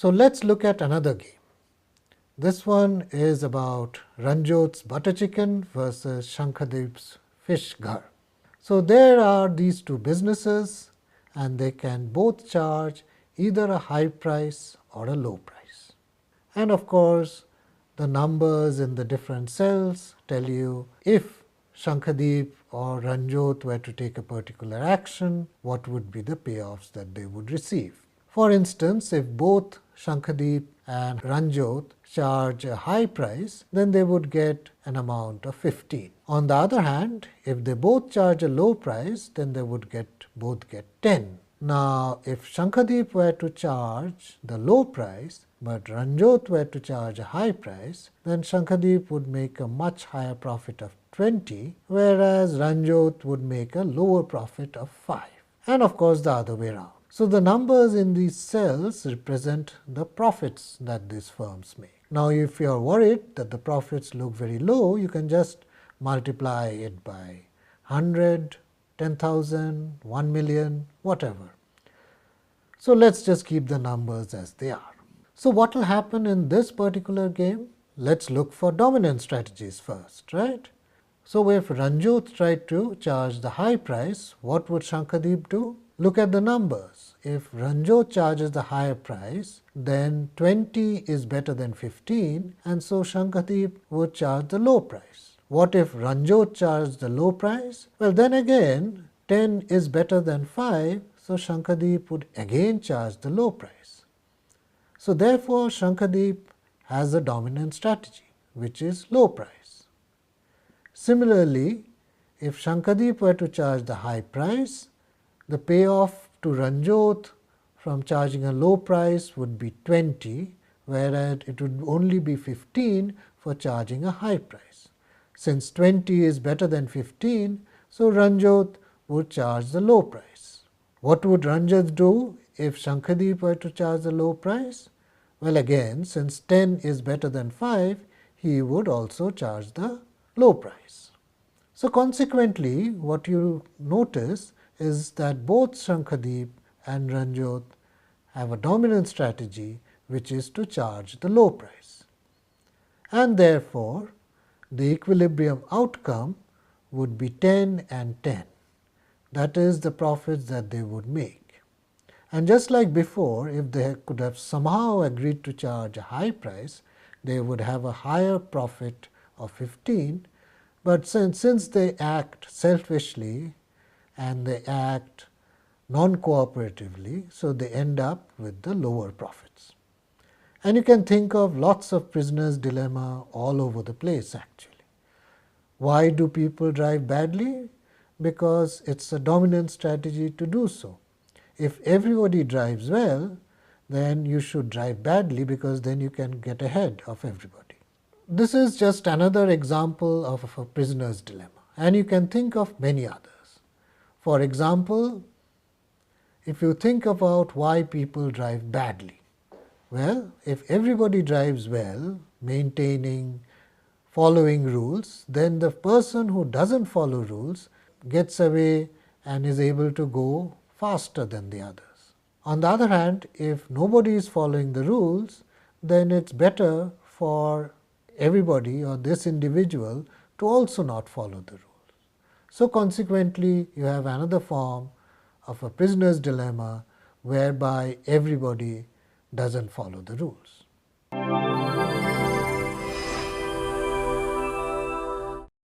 So let's look at another game. This one is about Ranjot's butter chicken versus Shankadeep's fish ghar. So there are these two businesses and they can both charge either a high price or a low price. And of course, the numbers in the different cells tell you if Shankadeep or Ranjot were to take a particular action, what would be the payoffs that they would receive. For instance, if both Shankadeep and Ranjot charge a high price, then they would get an amount of 15. On the other hand, if they both charge a low price, then they would both get 10. Now, if Shankadeep were to charge the low price, but Ranjot were to charge a high price, then Shankadeep would make a much higher profit of 20, whereas Ranjot would make a lower profit of 5. And of course, the other way around. So the numbers in these cells represent the profits that these firms make. Now, if you are worried that the profits look very low, you can just multiply it by 100, 10,000, 1 million, whatever. So let's just keep the numbers as they are. So what will happen in this particular game? Let's look for dominant strategies first, right? So if Ranjot tried to charge the high price, what would Shankadeep do? Look at the numbers. If Ranjot charges the higher price, then 20 is better than 15, and so Shankadeep would charge the low price. What if Ranjot charged the low price? Well, then again, 10 is better than 5, so Shankadeep would again charge the low price. So therefore, Shankadeep has a dominant strategy, which is low price. Similarly, if Shankadeep were to charge the high price, the payoff to Ranjot from charging a low price would be 20, whereas it would only be 15 for charging a high price. Since 20 is better than 15, so Ranjot would charge the low price. What would Ranjot do if Shankadeep were to charge the low price? Well, again, since 10 is better than 5, he would also charge the low price. So consequently, what you notice is that both Shankadeep and Ranjot have a dominant strategy, which is to charge the low price. And therefore, the equilibrium outcome would be 10 and 10. That is the profits that they would make. And just like before, if they could have somehow agreed to charge a high price, they would have a higher profit of 15. But since they act selfishly and they act non-cooperatively, so they end up with the lower profits. And you can think of lots of prisoner's dilemma all over the place actually. Why do people drive badly? Because it's a dominant strategy to do so. If everybody drives well, then you should drive badly because then you can get ahead of everybody. This is just another example of a prisoner's dilemma, and you can think of many others. For example, if you think about why people drive badly, well, if everybody drives well, maintaining, following rules, then the person who doesn't follow rules gets away and is able to go faster than the others. On the other hand, if nobody is following the rules, then it's better for everybody or this individual to also not follow the rules. So consequently, you have another form of a prisoner's dilemma whereby everybody doesn't follow the rules.